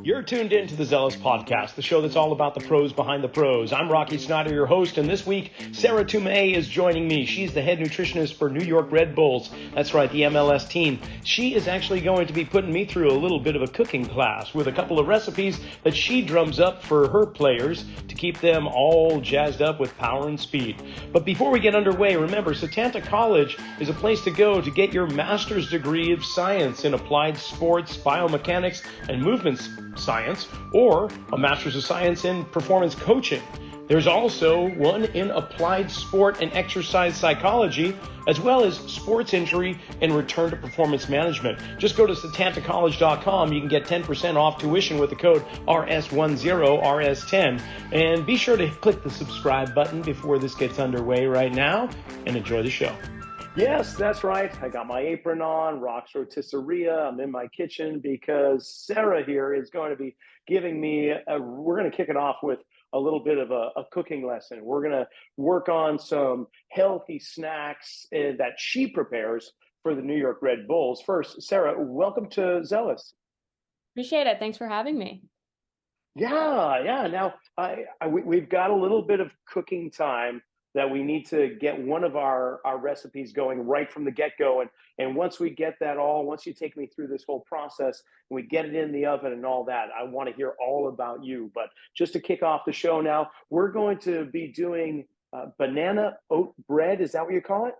You're tuned in to the Zealous Podcast, the show that's all about the pros behind the pros. I'm Rocky Snyder, your host, and this week, Serra Tumay is joining me. She's the head nutritionist for New York Red Bulls. That's right, the MLS team. She is actually going to be putting me through a little bit of a cooking class with a couple of recipes that she drums up for her players to keep them all jazzed up with power and speed. But before we get underway, remember, Setanta College is a place to go to get your master's degree of science in applied sports, biomechanics, and movement science, or a master's of science in performance coaching. There's also one in applied sport and exercise psychology, as well as sports injury and return to performance management. Just go to setantacollege.com. You can get 10% off tuition with the code RS10, RS10. And be sure to click the subscribe button before this gets underway right now, and enjoy the show. Yes, that's right. I got my apron on, rocks rotisserie. I'm in my kitchen because Serra here is going to be giving me we're going to kick it off with a little bit of a cooking lesson. We're going to work on some healthy snacks that she prepares for the New York Red Bulls. First, Serra, welcome to Zealous. Appreciate it. Thanks for having me. Yeah. Now, we've got a little bit of cooking time that we need to get one of our recipes going right from the get-go. And once we get that once you take me through this whole process, and we get it in the oven and all that, I want to hear all about you. But just to kick off the show now, we're going to be doing banana oat bread. Is that what you call it?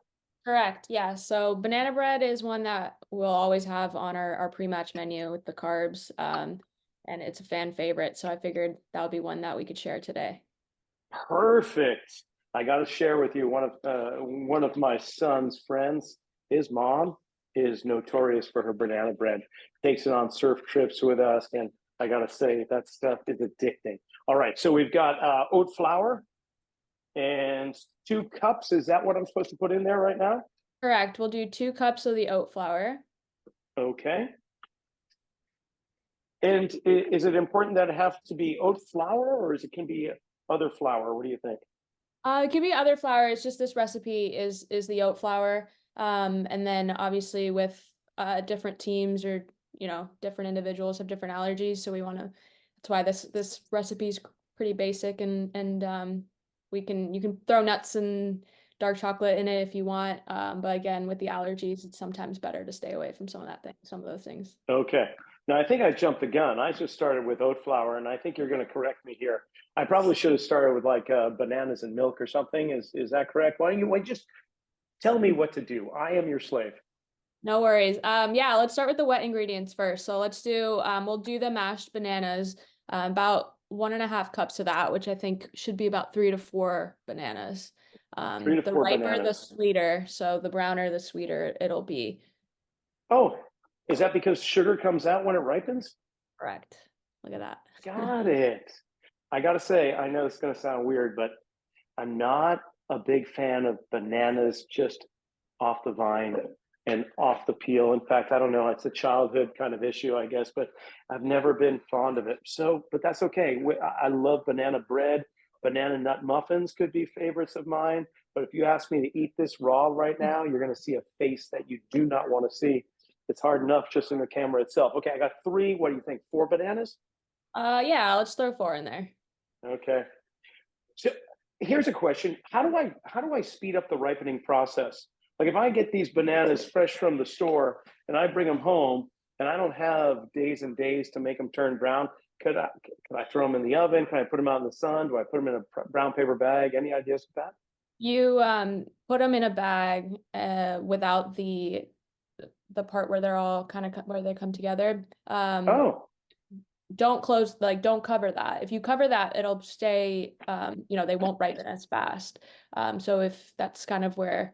Correct. Yeah. So banana bread is one that we'll always have on our pre-match menu with the carbs. And it's a fan favorite. So I figured that would be one that we could share today. Perfect. I got to share with you one of my son's friends. His mom is notorious for her banana bread. Takes it on surf trips with us, and I got to say that stuff is addicting. All right, so we've got oat flour and 2 cups. Is that what I'm supposed to put in there right now? Correct. We'll do 2 cups of the oat flour. Okay. And is it important that it has to be oat flour, or can be other flour? What do you think? It can be other flour. It's just this recipe is the oat flour. And then obviously with different teams or different individuals have different allergies. So that's why this recipe is pretty basic and you can throw nuts and dark chocolate in it if you want. But again, with the allergies, it's sometimes better to stay away from some of those things. Okay. Now, I think I jumped the gun. I just started with oat flour, and I think you're going to correct me here. I probably should have started with like bananas and milk or something. Is that correct? Why don't you just tell me what to do? I am your slave. No worries. Yeah, let's start with the wet ingredients first. So we'll do the mashed bananas, about 1.5 cups of that, which I think should be about 3 to 4 bananas. 3 to 4 the riper, bananas. the sweeter. So the browner, the sweeter it'll be. Oh, is that because sugar comes out when it ripens? Correct. Look at that. Got it. I got to say, I know it's going to sound weird, but I'm not a big fan of bananas just off the vine and off the peel. In fact, I don't know, it's a childhood kind of issue, I guess, but I've never been fond of it. But that's okay. I love banana bread. Banana nut muffins could be favorites of mine. But if you ask me to eat this raw right now, you're going to see a face that you do not want to see. It's hard enough just in the camera itself. Okay, I got 3. What do you think? 4 bananas? Yeah, let's throw 4 in there. Okay. So here's a question. How do I speed up the ripening process? Like if I get these bananas fresh from the store and I bring them home and I don't have days and days to make them turn brown, could I throw them in the oven? Can I put them out in the sun? Do I put them in a brown paper bag? Any ideas with that? You put them in a bag without the part where they're all where they come together. Don't cover that. If you cover that, it'll stay, they won't ripen as fast. So if that's kind of where,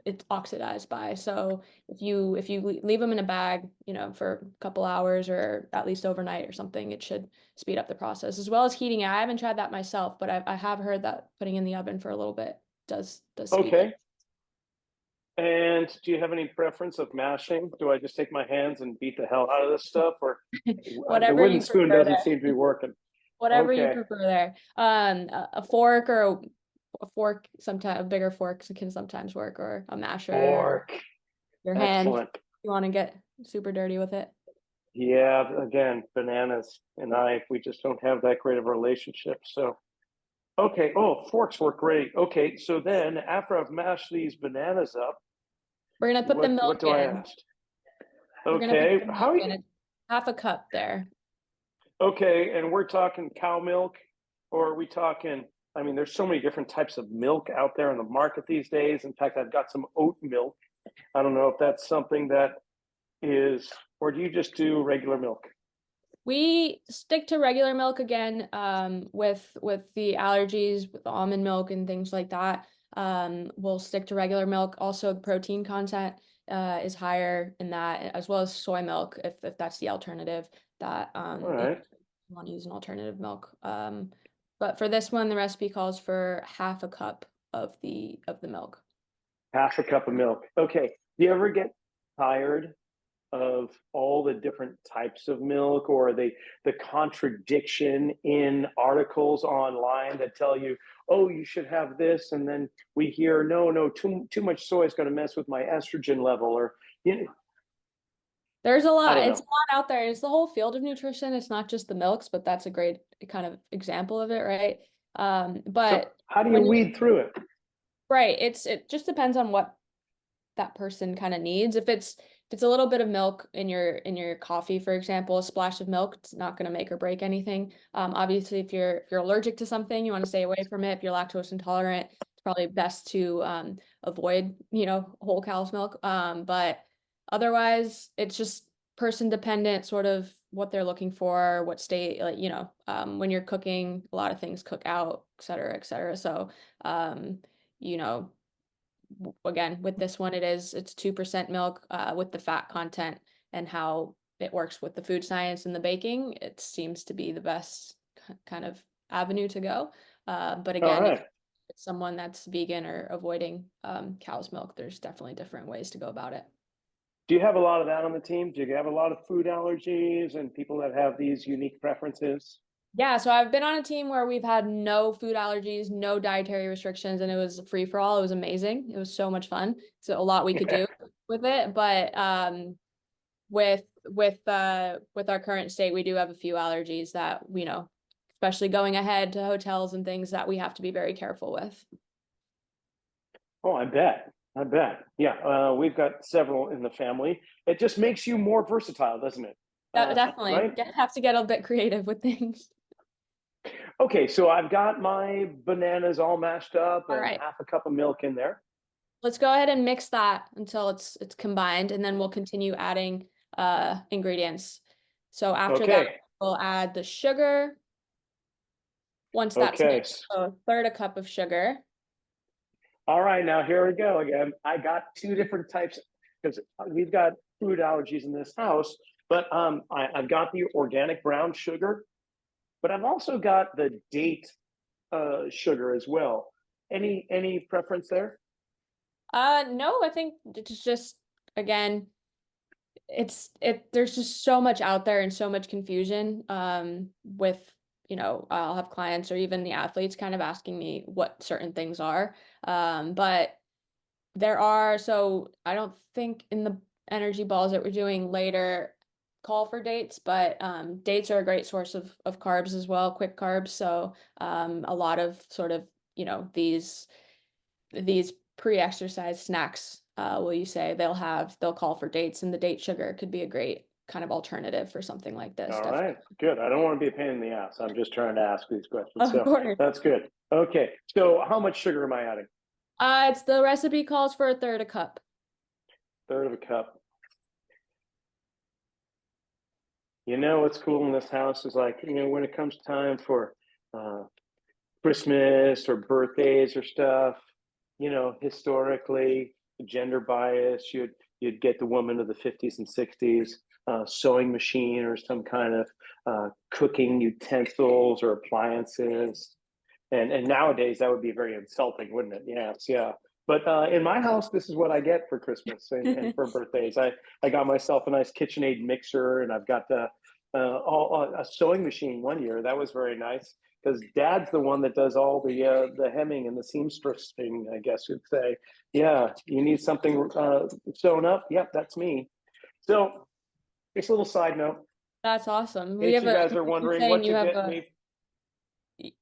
it's oxidized by. So if you leave them in a bag, for a couple hours or at least overnight or something, it should speed up the process as well as heating it. I haven't tried that myself, but I have heard that putting in the oven for a little bit does speed okay. it. And do you have any preference of mashing? Do I just take my hands and beat the hell out of this stuff, or whatever the wooden spoon doesn't seem to be working? Whatever you prefer there. A fork or a fork, sometimes a bigger fork can sometimes work, or a masher. Fork. Your hand. You want to get super dirty with it. Yeah, again, bananas and I, we just don't have that great of a relationship. So, okay. Oh, forks work great. Okay, so then after I've mashed these bananas up, We're gonna put the what milk do I in. ask? We're gonna put Okay, the how? milk in. It's half a cup there. Okay, and we're talking cow milk, or are we talking? I mean, there's so many different types of milk out there in the market these days. In fact, I've got some oat milk. I don't know if that's something that is, or do you just do regular milk? We stick to regular milk again, with the allergies, with almond milk and things like that. We'll stick to regular milk. Also, the protein content is higher in that, as well as soy milk, if that's the alternative that All if right, you want to use an alternative milk. But for this one, the recipe calls for half a cup of the milk. half a cup of milk. Okay, do you ever get tired of all the different types of milk, or the contradiction in articles online that tell you, oh, you should have this, and then we hear, no, too much soy is going to mess with my estrogen level, or you know, There's a I lot. don't It's know. a lot out there. It's the whole field of nutrition. It's not just the milks, but that's a great kind of example of it, right? So But how do you when you weed through it? right, it just depends on what that person kind of needs. If it's a little bit of milk in your coffee, for example, a splash of milk, it's not going to make or break anything. Obviously, if you're allergic to something, you want to stay away from it. If you're lactose intolerant, it's probably best to avoid, whole cow's milk. But otherwise, it's just person dependent, sort of what they're looking for, what state, like, when you're cooking, a lot of things cook out, et cetera, et cetera. So, you know again, with this one, it's 2% milk, with the fat content and how it works with the food science and the baking. It seems to be the best kind of avenue to go. But All again, if right. it's someone that's vegan or avoiding cow's milk, there's definitely different ways to go about it. Do you have a lot of that on the team? Do you have a lot of food allergies and people that have these unique preferences? Yeah, so I've been on a team where we've had no food allergies, no dietary restrictions, and it was free for all. It was amazing. It was so much fun. So a lot we could do with it, but with our current state, we do have a few allergies that especially going ahead to hotels and things that we have to be very careful with. Oh, I bet. I bet. Yeah, we've got several in the family. It just makes you more versatile, doesn't it? Definitely Right? have to get a bit creative with things. Okay, so I've got my bananas all mashed up All and right, half a cup of milk in there. let's go ahead and mix that until it's combined, and then we'll continue adding ingredients. So after that, Okay, we'll add the sugar. Once that's okay. mixed, so a third a cup of sugar. All right, now here we go again. I got two different types because we've got food allergies in this house, but I've got the organic brown sugar, but I've also got the date sugar as well. Any preference there? No, I think it's just, again, there's just so much out there and so much confusion, with, I'll have clients or even the athletes kind of asking me what certain things are. But so I don't think in the energy balls that we're doing later call for dates, but dates are a great source of carbs as well, quick carbs. So a lot of sort of, these pre-exercise snacks, will you say they'll call for dates, and the date sugar could be a great kind of alternative for something like this. All Definitely. right, good. I don't want to be a pain in the ass. I'm just trying to ask these questions. Of So course. that's good. Okay, so how much sugar am I adding? It's the recipe calls for a third a cup. Third of a cup. You know what's cool in this house is like, when it comes time for uh, Christmas or birthdays or stuff, historically, gender bias, you'd get the woman of the 50s and 60s, sewing machine or some kind of cooking utensils or appliances. And nowadays that would be very insulting, wouldn't it? Yes, yeah. But in my house, this is what I get for Christmas and for birthdays. I got myself a nice KitchenAid mixer, and I've got a sewing machine one year. That was very nice because Dad's the one that does all the hemming and the seamstress thing, I guess you'd say. Yeah, you need something sewn up. Yep, that's me. So Just a little side note, That's awesome. in We case have you a guys are you're wondering saying what you to have get a me.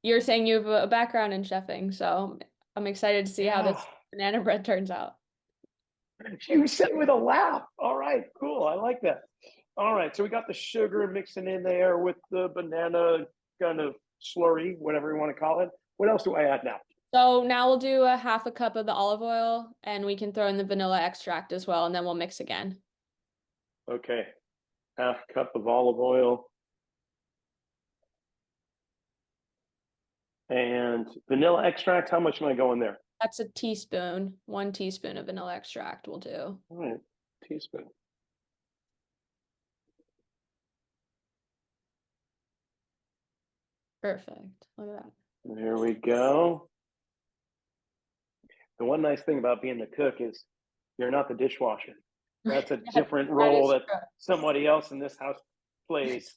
you're saying you have a background in chefing, so I'm excited to see how Yeah, this banana bread turns out. you said with a laugh. All right, cool. I like that. All right, so we got the sugar mixing in there with the banana kind of slurry, whatever you want to call it. What else do I add now? So now we'll do a half a cup of the olive oil, and we can throw in the vanilla extract as well, and then we'll mix again. Okay, half cup of olive oil and vanilla extract. How much am I going there? That's a teaspoon. 1 teaspoon of vanilla extract will do. All right, teaspoon. Perfect. Look at that. There we go. The one nice thing about being the cook is you're not the dishwasher. That's a different That role is that true. somebody else in this house plays.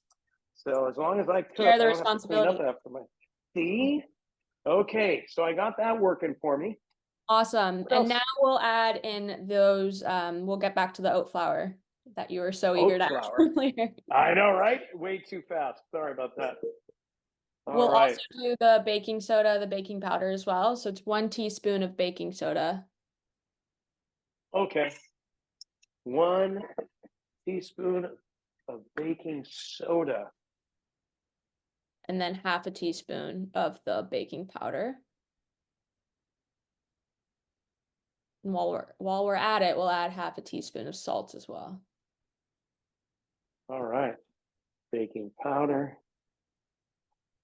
So as long as I cook, Share I the don't have to clean up responsibility. after my. See? Okay, so I got that working for me. Awesome. What And else? now we'll add in those, we'll get back to the oat flour that you were so eager Oat to add flour. earlier. I know, right? Way too fast. Sorry about that. All We'll right. also do the baking soda, the baking powder as well. So it's 1 teaspoon of baking soda. Okay. 1 teaspoon of baking soda. And then half a teaspoon of the baking powder. And while we're at it, we'll add half a teaspoon of salt as well. All right. Baking powder.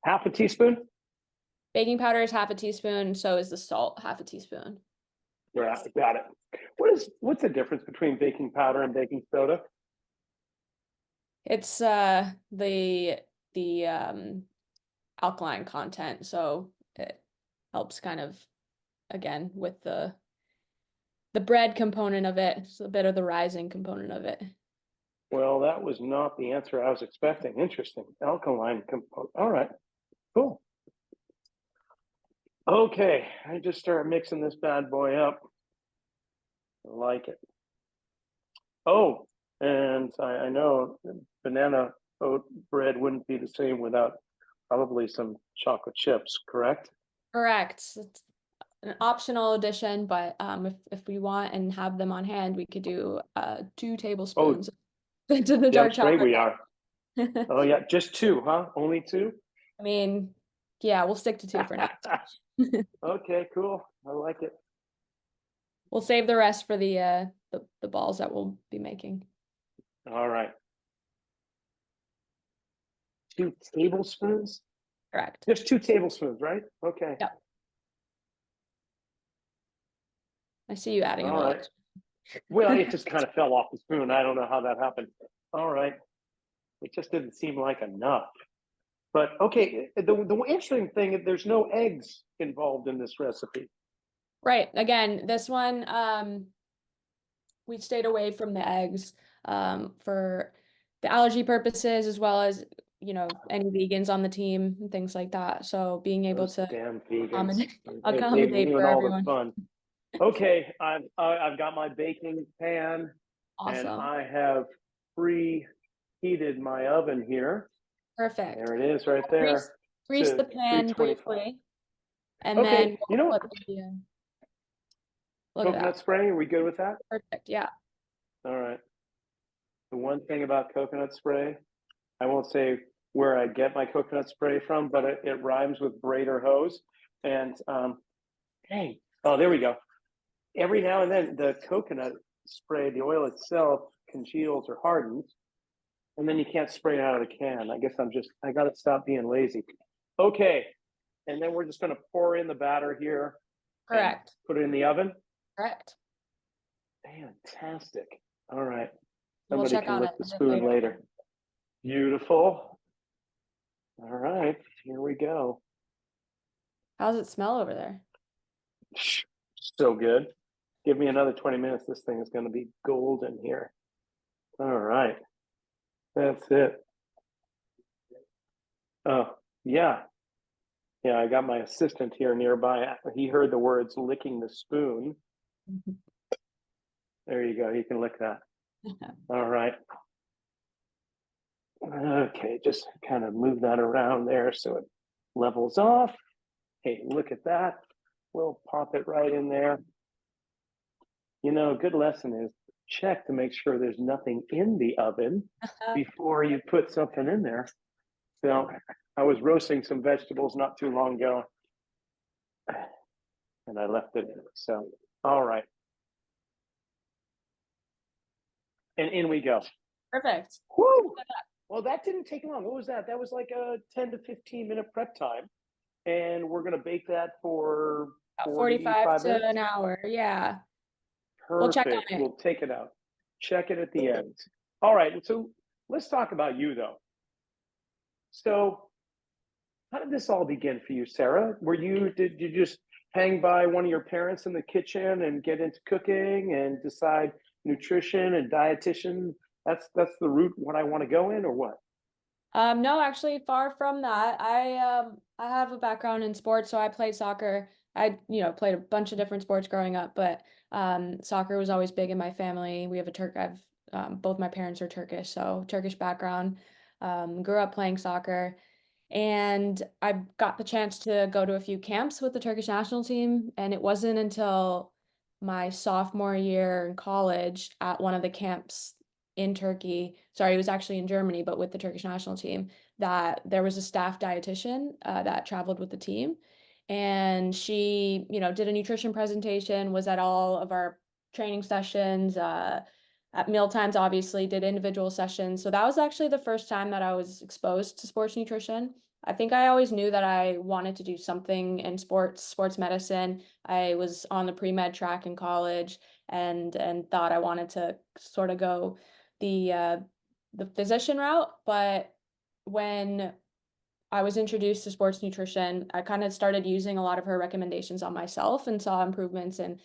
Half a teaspoon? Baking powder is half a teaspoon, so is the salt half a teaspoon. Yeah, got it. What's the difference between baking powder and baking soda? It's the alkaline content, so it helps kind of again with the bread component of it. It's a bit of the rising component of it. Well, that was not the answer I was expecting. Interesting. Alkaline component. All right, cool. Okay, I just started mixing this bad boy up. I like it. Oh, and I know banana oat bread wouldn't be the same without probably some chocolate chips, correct? Correct. It's an optional addition, but if we want and have them on hand, we could do 2 Oh, tablespoons into the damn dark straight chocolate. we are. Oh yeah, just two, huh? Only two? I mean, yeah, we'll stick to 2 for now. Okay, cool. I like it. We'll save the rest for the balls that we'll be making. All right. 2 tablespoons? Correct. Just 2 tablespoons, right? Okay. Yep. I see you adding a All little right. extra. Well, it just kind of fell off the spoon. I don't know how that happened. All right. It just didn't seem like enough. But okay, the interesting thing, there's no eggs involved in this recipe. Right. Again, this one, we stayed away from the eggs for the allergy purposes, as well as, any vegans on the team and things like that. So being able Those to damn vegans. accommodate, They accommodate ruin for all the everyone. fun. Okay, I've got my baking pan and Awesome. I have preheated my oven here. Perfect. There it is right Grease, there grease to the pan 325. briefly, and then Okay, you know we'll what? put look at Coconut that. spray, are we good with that? Perfect. Yeah. All right. The one thing about coconut spray, I won't say where I get my coconut spray from, but it rhymes with braid or hose. And hey, oh, there we go. Every now and then, the coconut spray, the oil itself congeals or hardens, and then you can't spray it out of the can. I guess I got to stop being lazy. Okay. And then we're just going to pour in the batter here and Correct. put it in the oven. Correct. Fantastic. All right. We'll Somebody check can on lick it the a bit spoon later. later. Beautiful. All right. Here we go. How's it smell over there? So good. Give me another 20 minutes. This thing is going to be golden here. All right. That's it. Oh, yeah. Yeah, I got my assistant here nearby. He heard the words licking the spoon. There you go. You can lick that. All right. Okay, just kind of move that around there so it levels off. Hey, look at that. We'll pop it right in there. A good lesson is check to make sure there's nothing in the oven before you put something in there. So I was roasting some vegetables not too long ago and I left it. So, all right. And in we go. Perfect. Woo! Well, that didn't take long. What was that? That was like a 10 to 15-minute prep time. And we're going to bake that for About 45 to minutes. an hour. Yeah. We'll check Perfect. on it. We'll take it out. Check it at the end. All right. So let's talk about you, though. So how did this all begin for you, Sarah? Did you just hang by one of your parents in the kitchen and get into cooking and decide nutrition and dietitian? That's the route what I want to go in, or what? No, actually far from that. I have a background in sports, so I played soccer. I, played a bunch of different sports growing up, but soccer was always big in my family. We have both my parents are Turkish, so Turkish background. Grew up playing soccer, and I got the chance to go to a few camps with the Turkish national team, and it wasn't until my sophomore year in college at one of the camps in Turkey, sorry, it was actually in Germany, but with the Turkish national team, that there was a staff dietitian that traveled with the team. And she, did a nutrition presentation, was at all of our training sessions, at meal times, obviously, did individual sessions. So that was actually the first time that I was exposed to sports nutrition. I think I always knew that I wanted to do something in sports medicine. I was on the pre-med track in college and thought I wanted to sort of go the physician route, but when I was introduced to sports nutrition, I kind of started using a lot of her recommendations on myself and saw improvements in,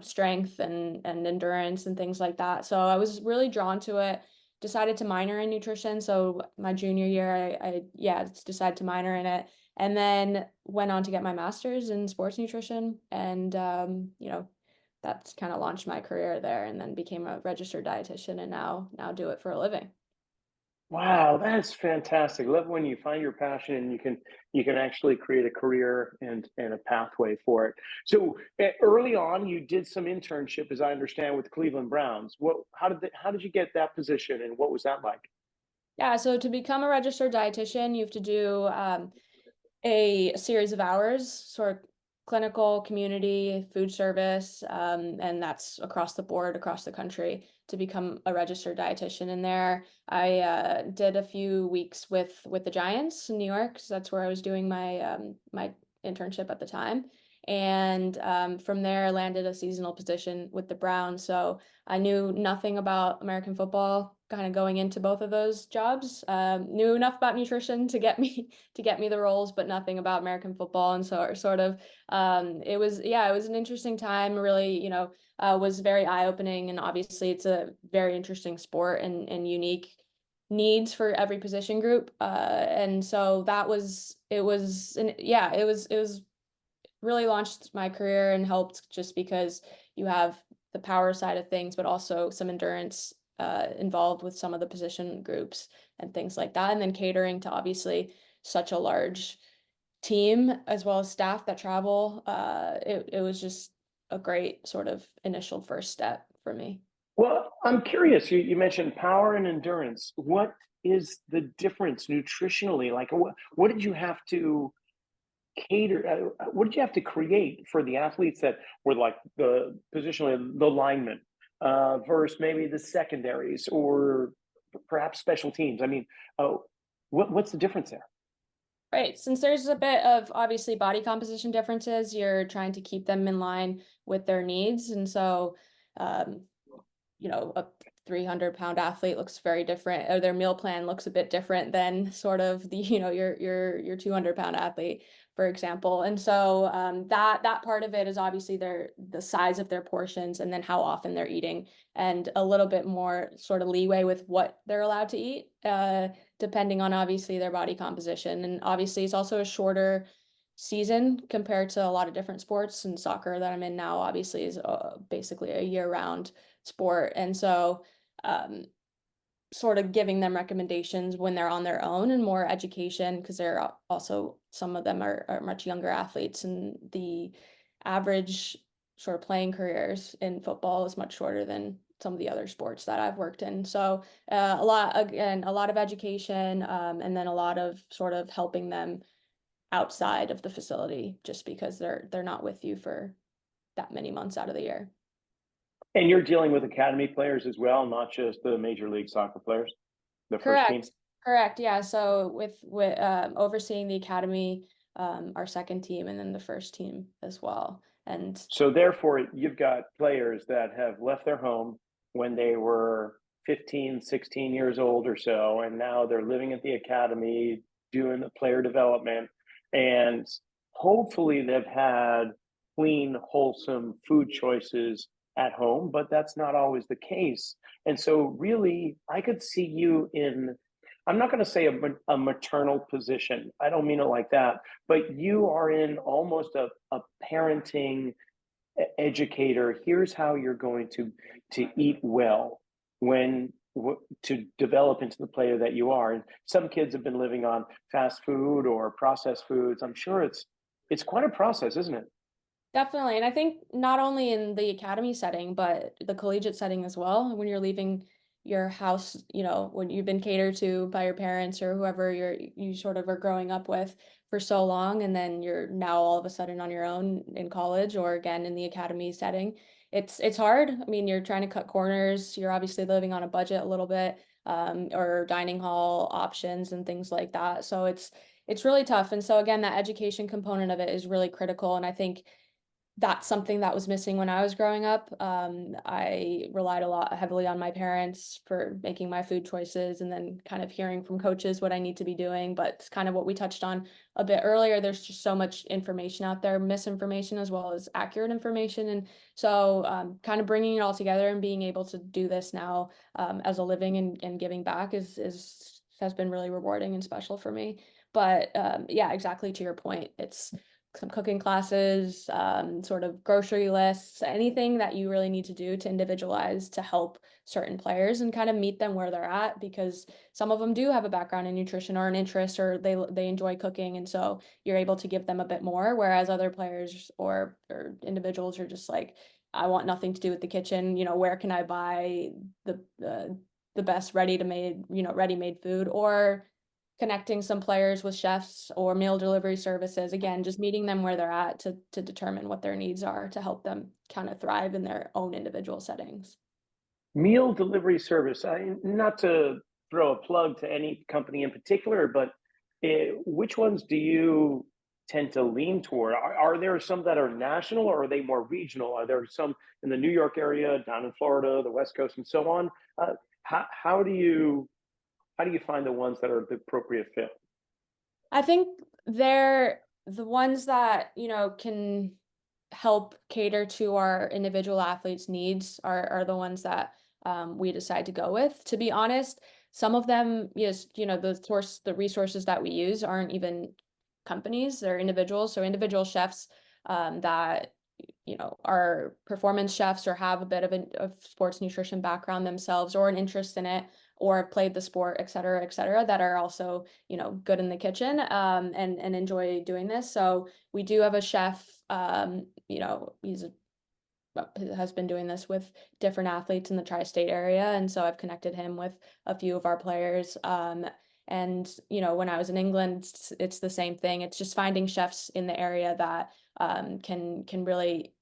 strength and endurance and things like that. So I was really drawn to it. Decided to minor in nutrition. So my junior year, I decided to minor in it, and then went on to get my master's in sports nutrition, and that's kind of launched my career there, and then became a registered dietitian, and now do it for a living. Wow, that's fantastic. Love when you find your passion and you can actually create a career and a pathway for it. So early on, you did some internship, as I understand, with the Cleveland Browns. How did you get that position, and what was that like? Yeah, so to become a registered dietitian, you have to do a series of hours, sort of clinical, community, food service, and that's across the board, across the country to become a registered dietitian. And there, I did a few weeks with the Giants in New York, so that's where I was doing my internship at the time. And from there, I landed a seasonal position with the Browns. So I knew nothing about American football, kind of going into both of those jobs. Knew enough about nutrition to get me the roles, but nothing about American football. And so sort of it was an interesting time. Really, was very eye-opening, and obviously it's a very interesting sport and unique needs for every position group. And so that was it was and yeah, it was really launched my career and helped just because you have the power side of things, but also some endurance involved with some of the position groups and things like that. And then catering to obviously such a large team as well as staff that travel. It was just a great sort of initial first step for me. Well, I'm curious. You mentioned power and endurance. What is the difference nutritionally? Like, what did you have to cater? What did you have to create for the athletes that were like the positionally the linemen versus maybe the secondaries or perhaps special teams? I mean, what's the difference there? Right. Since there's a bit of obviously body composition differences, you're trying to keep them in line with their needs. And so, um, a 300-pound athlete looks very different, or their meal plan looks a bit different than sort of the, your 200-pound athlete, for example. And so that part of it is obviously the size of their portions and then how often they're eating, and a little bit more sort of leeway with what they're allowed to eat, depending on obviously their body composition. And obviously it's also a shorter season compared to a lot of different sports, and soccer that I'm in now obviously is basically a year-round sport. And so um sort of giving them recommendations when they're on their own, and more education, because they're also, some of them are much younger athletes, and the average sort of playing careers in football is much shorter than some of the other sports that I've worked in. So a lot of education, and then a lot of sort of helping them outside of the facility, just because they're not with you for that many months out of the year. And you're dealing with academy players as well, not just the Major League Soccer players, the first team? Correct. Correct. Yeah. So with overseeing the academy, our second team, and then the first team as well. And So therefore, you've got players that have left their home when they were 15, 16 years old or so, and now they're living at the academy, doing the player development, and hopefully they've had clean, wholesome food choices at home, but that's not always the case. And so really, I could see you in, I'm not going to say a maternal position. I don't mean it like that, but you are in almost a parenting educator. Here's how you're going to eat well when to develop into the player that you are. And some kids have been living on fast food or processed foods. I'm sure it's quite a process, isn't it? definitely. And I think not only in the academy setting, but the collegiate setting as well. When you're leaving your house, when you've been catered to by your parents or whoever you sort of are growing up with for so long, and then you're now all of a sudden on your own in college or again in the academy setting. It's hard. I mean, you're trying to cut corners. You're obviously living on a budget a little bit, or dining hall options and things like that. So it's really tough. And so again, that education component of it is really critical. And I think that's something that was missing when I was growing up. I relied a lot heavily on my parents for making my food choices, and then kind of hearing from coaches what I need to be doing. But it's kind of what we touched on a bit earlier. There's just so much information out there, misinformation as well as accurate information. And so kind of bringing it all together and being able to do this now as a living and giving back has been really rewarding and special for me. But yeah, exactly to your point. It's some cooking classes, sort of grocery lists, anything that you really need to do to individualize to help certain players and kind of meet them where they're at, because some of them do have a background in nutrition or an interest, or they enjoy cooking, and so you're able to give them a bit more, whereas other players or individuals are just like, I want nothing to do with the kitchen. Where can I buy the best ready-made food, or connecting some players with chefs or meal delivery services. Again, just meeting them where they're at to determine what their needs are to help them kind of thrive in their own individual settings. Meal delivery service. Not to throw a plug to any company in particular, but which ones do you tend to lean toward? Are there some that are national, or are they more regional? Are there some in the New York area, down in Florida, the West Coast, and so on? How do you find the ones that are the appropriate fit? I think they're the ones that, can help cater to our individual athletes' needs are the ones that we decide to go with. To be honest, some of them, yes, the resources that we use aren't even companies, they're individuals. So individual chefs that are performance chefs or have a bit of a sports nutrition background themselves or an interest in it, or have played the sport, et cetera, that are also, good in the kitchen, and enjoy doing this. So we do have a chef, has been doing this with different athletes in the tri-state area. And so I've connected him with a few of our players. And, when I was in England, it's the same thing. It's just finding chefs in the area that can really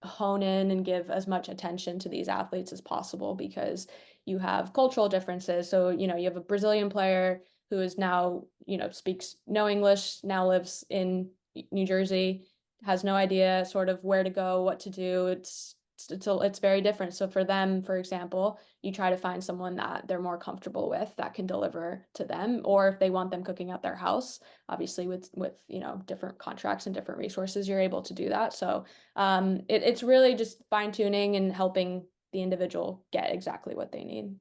hone in and give as much attention to these athletes as possible, because you have cultural differences. So, you have a Brazilian player who is now, speaks no English, now lives in New Jersey, has no idea sort of where to go, what to do. It's very different. So for them, for example, you try to find someone that they're more comfortable with that can deliver to them, or if they want them cooking at their house, obviously with different contracts and different resources, you're able to do that. So it's really just fine tuning and helping the individual get exactly what they need.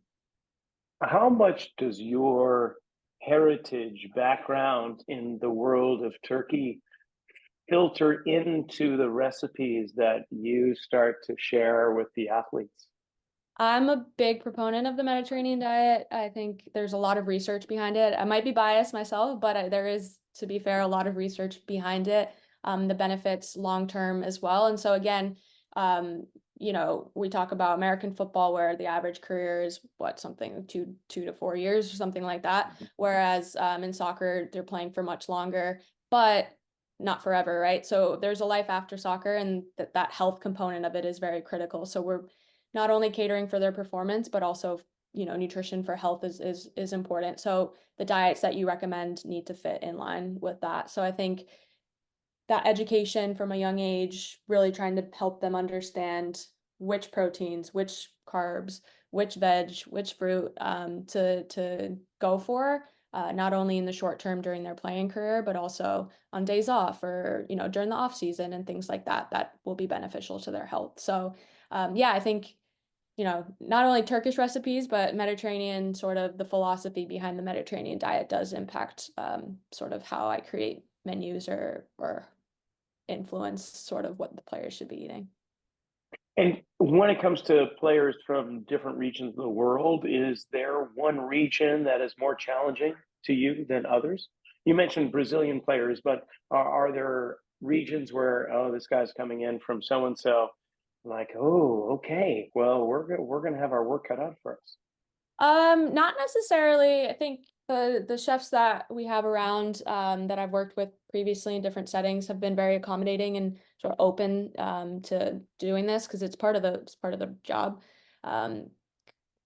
How much does your heritage background in the world of turkey filter into the recipes that you start to share with the athletes? I'm a big proponent of the Mediterranean diet. I think there's a lot of research behind it. I might be biased myself, but there is, to be fair, a lot of research behind it, the benefits long term as well. And so again, um, we talk about American football where the average career is what, something 2 to 4 years or something like that. Whereas in soccer, they're playing for much longer, but not forever, right? So there's a life after soccer, and that health component of it is very critical. So we're not only catering for their performance, but also, nutrition for health is important. So the diets that you recommend need to fit in line with that. So I think that education from a young age, really trying to help them understand which proteins, which carbs, which veg, which fruit to go for, not only in the short term during their playing career, but also on days off or during the off season and things like that. That will be beneficial to their health. So yeah, I think not only Turkish recipes, but Mediterranean, sort of the philosophy behind the Mediterranean diet does impact sort of how I create menus or influence sort of what the players should be eating. And when it comes to players from different regions of the world, is there one region that is more challenging to you than others? You mentioned Brazilian players, but are there regions where, oh, this guy's coming in from so and so, like, oh, okay, well, we're gonna have our work cut out for us. Not necessarily. I think the chefs that we have around that I've worked with previously in different settings have been very accommodating and sort of open to doing this because it's part of the job. Um,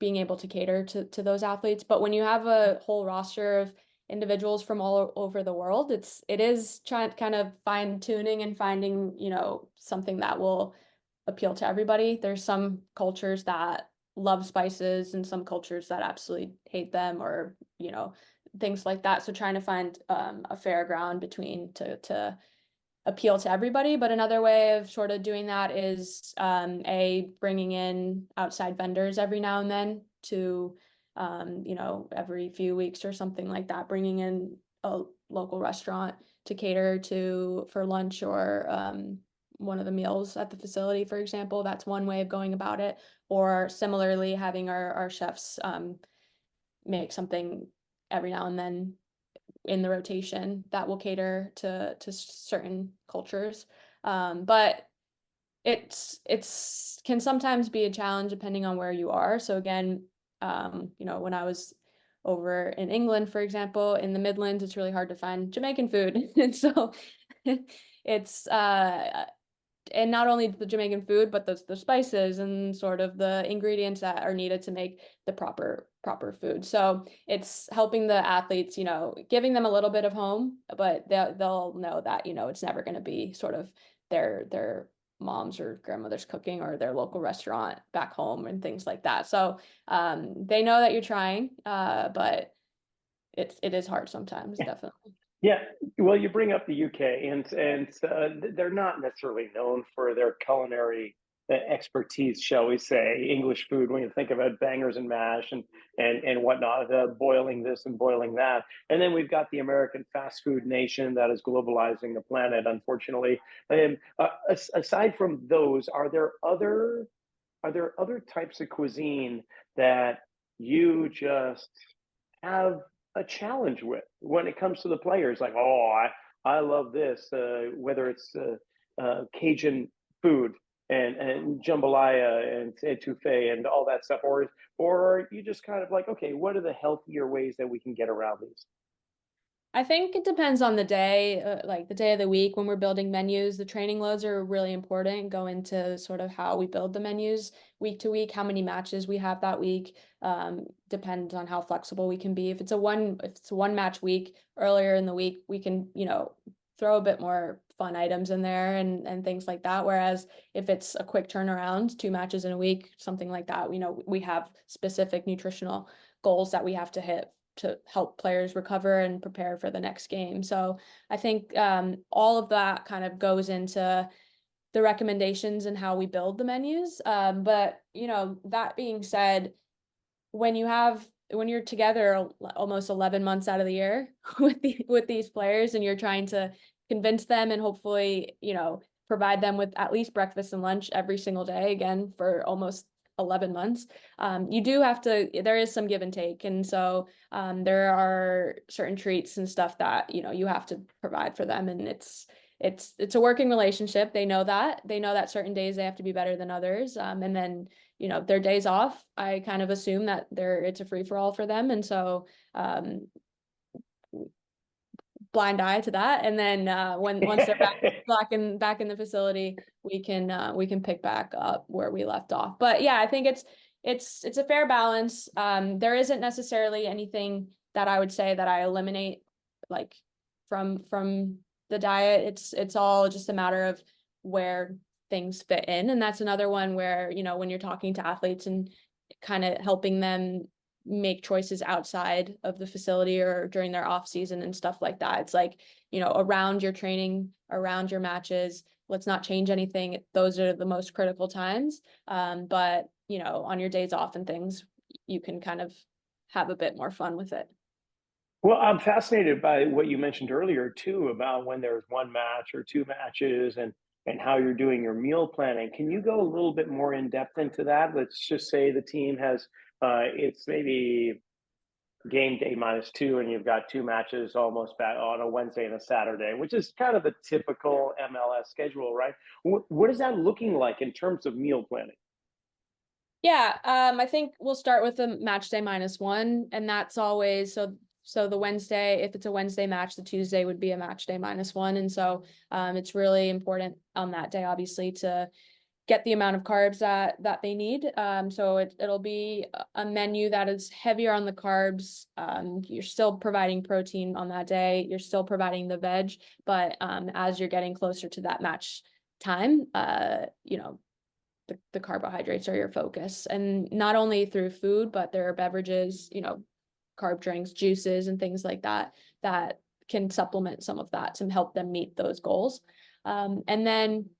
Being able to cater to those athletes. But when you have a whole roster of individuals from all over the world, it is trying kind of fine tuning and finding, something that will appeal to everybody. There's some cultures that love spices and some cultures that absolutely hate them or, things like that. So trying to find a fair ground between to appeal to everybody. But another way of sort of doing that is bringing in outside vendors every now and then to, every few weeks or something like that, bringing in a local restaurant to cater to for lunch or one of the meals at the facility, for example. That's one way of going about it. Or similarly, having our chefs make something every now and then in the rotation that will cater to certain cultures. But it's can sometimes be a challenge depending on where you are. So again, when I was over in England, for example, in the Midlands, it's really hard to find Jamaican food. And so it's and not only the Jamaican food, but the spices and sort of the ingredients that are needed to make the proper food. So it's helping the athletes, giving them a little bit of home, but they'll know that, it's never going to be sort of their mom's or grandmother's cooking or their local restaurant back home and things like that. So they know that you're trying, but it is hard sometimes, definitely. Yeah, well, you bring up the UK, and they're not necessarily known for their culinary expertise, shall we say? English food, when you think about bangers and mash and whatnot, boiling this and boiling that, and then we've got the American fast food nation that is globalizing the planet, unfortunately. And aside from those, are there other types of cuisine that you just have a challenge with when it comes to the players? Like, oh, I love this, whether it's Cajun food and jambalaya and etouffee and all that stuff, or are you just kind of like, okay, what are the healthier ways that we can get around these? I think it depends on the day, like the day of the week when we're building menus. The training loads are really important, go into sort of how we build the menus week to week, how many matches we have that week, depends on how flexible we can be. If it's a one match week, earlier in the week, we can, throw a bit more fun items in there and things like that. Whereas if it's a quick turnaround, 2 matches in a week, something like that, we have specific nutritional goals that we have to hit to help players recover and prepare for the next game. So I think all of that kind of goes into the recommendations and how we build the menus. But that being said, when you're together almost 11 months out of the year with these players and you're trying to convince them and hopefully, provide them with at least breakfast and lunch every single day, again, for almost 11 months, there is some give and take. And so there are certain treats and stuff that, you have to provide for them. And it's a working relationship. They know that certain days they have to be better than others. And then, their days off, I kind of assume that it's a free for all for them. And so, blind eye to that. And then, once they're back in the facility, we can pick back up where we left off. But yeah, I think it's a fair balance. There isn't necessarily anything that I would say that I eliminate, like, from the diet. It's all just a matter of where things fit in. And that's another one where, when you're talking to athletes and kind of helping them make choices outside of the facility or during their off season and stuff like that, it's like, around your training, around your matches, let's not change anything. Those are the most critical times. But on your days off and things, you can kind of have a bit more fun with it. Well, I'm fascinated by what you mentioned earlier too about when there's one match or two matches and how you're doing your meal planning. Can you go a little bit more in depth into that? Let's just say the team has it's maybe game day -2 and you've got two matches almost back on a Wednesday and a Saturday, which is kind of the typical MLS schedule, right? What is that looking like in terms of meal planning? Yeah, I think we'll start with the match day -1, and that's always so the Wednesday, if it's a Wednesday match, the Tuesday would be a match day -1. And so it's really important on that day, obviously, to get the amount of carbs that they need. So it'll be a menu that is heavier on the carbs. You're still providing protein on that day. You're still providing the veg, but as you're getting closer to that match time, the carbohydrates are your focus, and not only through food, but there are beverages, carb drinks, juices, and things like that that can supplement some of that to help them meet those goals. And then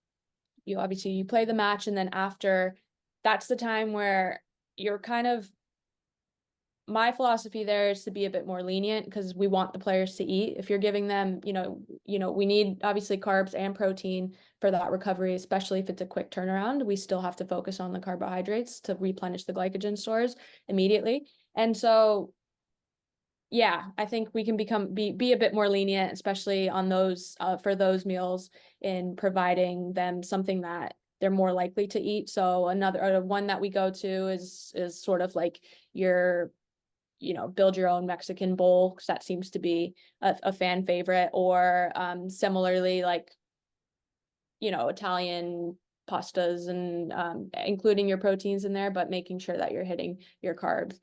you play the match, and then after, that's the time where you're kind of, my philosophy there is to be a bit more lenient because we want the players to eat. If you're giving them, we need obviously carbs and protein for that recovery, especially if it's a quick turnaround. We still have to focus on the carbohydrates to replenish the glycogen stores immediately. And so, yeah, I think we can be a bit more lenient, especially on those for those meals, in providing them something that they're more likely to eat. So another one that we go to is sort of like your build your own Mexican bowl, because that seems to be a fan favorite, or similarly, like, Italian pastas, and including your proteins in there, but making sure that you're hitting your carbs.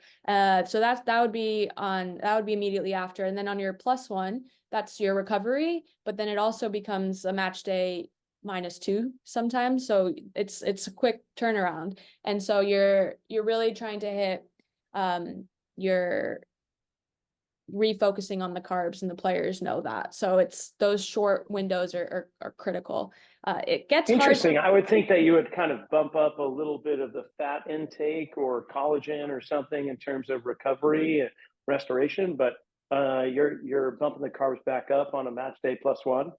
So that would be immediately after. And then on your +1, that's your recovery, but then it also becomes a match day -2 sometimes. So it's a quick turnaround. And so you're really trying to hit, you're refocusing on the carbs, and the players know that. So it's those short windows are critical. It gets hard. Interesting. I would think that you would kind of bump up a little bit of the fat intake or collagen or something in terms of recovery and restoration, but you're bumping the carbs back up on a match day +1 if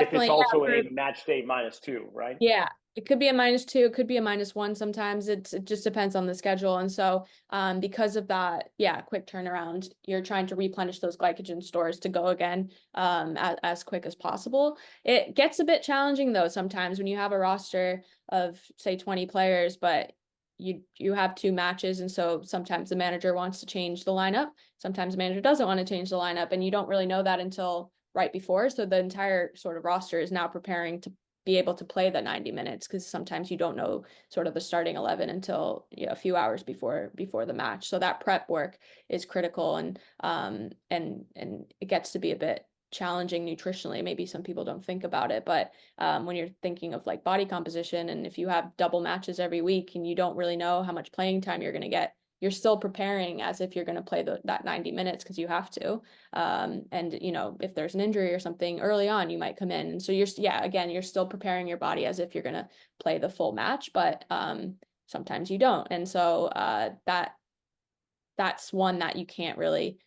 it's Definitely, also yeah. a match day -2, right? Yeah, it could be a -2, it could be a -1 sometimes. It just depends on the schedule. And so because of that, yeah, quick turnaround, you're trying to replenish those glycogen stores to go again as quick as possible. It gets a bit challenging though sometimes when you have a roster of, say, 20 players, but you have two matches, and so sometimes the manager wants to change the lineup, sometimes the manager doesn't want to change the lineup, and you don't really know that until right before. So the entire sort of roster is now preparing to be able to play the 90 minutes, because sometimes you don't know sort of the starting 11 until a few hours before the match. So that prep work is critical, and it gets to be a bit challenging nutritionally. Maybe some people don't think about it, but when you're thinking of like body composition, and if you have double matches every week and you don't really know how much playing time you're going to get, you're still preparing as if you're going to play that 90 minutes because you have to. And if there's an injury or something early on, you might come in. And so you're still preparing your body as if you're going to play the full match, but sometimes you don't. And so that's one that you can't really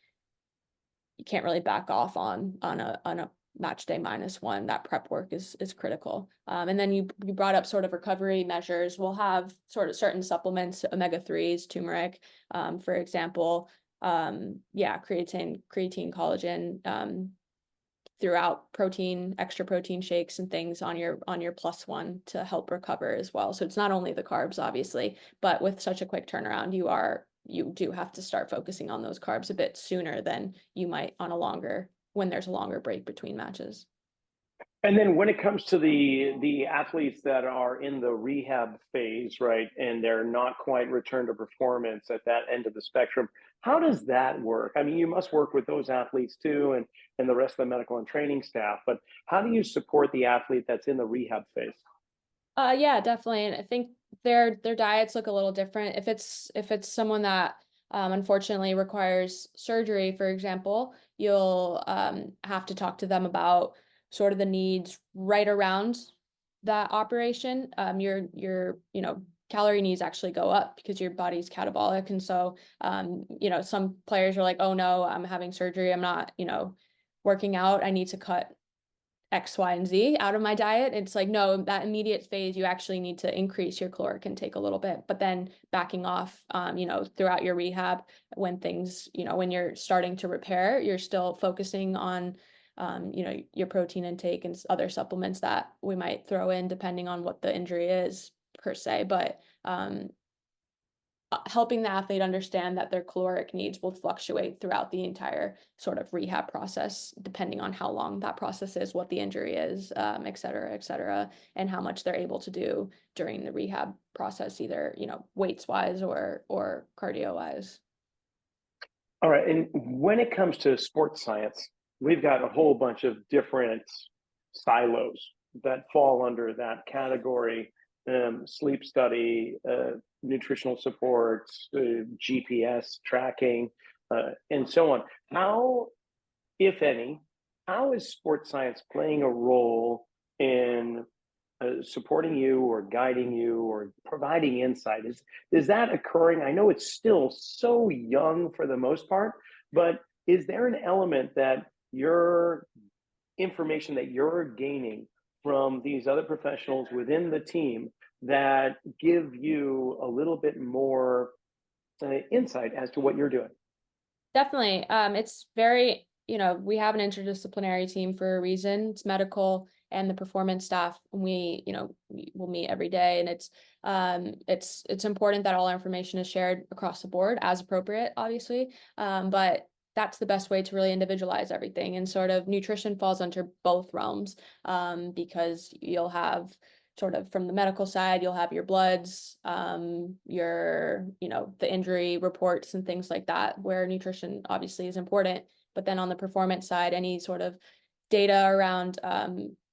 back off on a match day -1. That prep work is critical. And then you brought up sort of recovery measures. We'll have sort of certain supplements, omega-3s, turmeric, for example. Yeah, creatine, collagen, throughout extra protein shakes and things on your +1 to help recover as well. So it's not only the carbs, obviously, but with such a quick turnaround, you do have to start focusing on those carbs a bit sooner than you might when there's a longer break between matches. And then when it comes to the athletes that are in the rehab phase, right, and they're not quite returned to performance at that end of the spectrum, how does that work? I mean, you must work with those athletes too, and the rest of the medical and training staff. But how do you support the athlete that's in the rehab phase? Yeah, definitely. And I think their diets look a little different. If it's someone that unfortunately requires surgery, for example, you'll have to talk to them about sort of the needs right around that operation. Your calorie needs actually go up because your body's catabolic, and so some players are like, oh no, I'm having surgery, I'm not working out, I need to cut X, Y, and Z out of my diet. It's like, no, that immediate phase, you actually need to increase your caloric intake a little bit, but then backing off, throughout your rehab, when things, when you're starting to repair, you're still focusing on, your protein intake and other supplements that we might throw in depending on what the injury is per se. But helping the athlete understand that their caloric needs will fluctuate throughout the entire sort of rehab process, depending on how long that process is, what the injury is, et cetera, and how much they're able to do during the rehab process, either, weights wise or cardio wise. All right. And when it comes to sports science, we've got a whole bunch of different silos that fall under that category: sleep study, nutritional support, GPS tracking, and so on. How, if any, how is sports science playing a role in supporting you or guiding you or providing insight? Is that occurring? I know it's still so young for the most part, but is there an element that your information that you're gaining from these other professionals within the team that give you a little bit more insight as to what you're doing? Definitely. It's very, we have an interdisciplinary team for a reason. It's medical and the performance staff. We will meet every day, and it's important that all our information is shared across the board as appropriate, obviously. But that's the best way to really individualize everything. And sort of nutrition falls under both realms, because you'll have sort of from the medical side, you'll have your bloods, the injury reports and things like that, where nutrition obviously is important. But then on the performance side, any sort of data around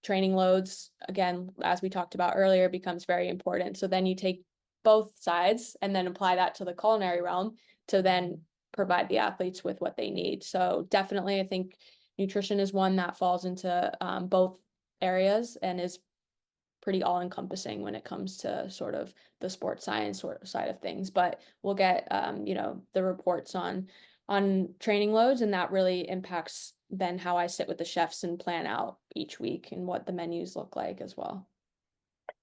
training loads, again, as we talked about earlier, becomes very important. So then you take both sides and then apply that to the culinary realm to then provide the athletes with what they need. So definitely, I think nutrition is one that falls into both areas and is pretty all-encompassing when it comes to sort of the sports science sort of side of things. But we'll get the reports on training loads, and that really impacts then how I sit with the chefs and plan out each week and what the menus look like as well.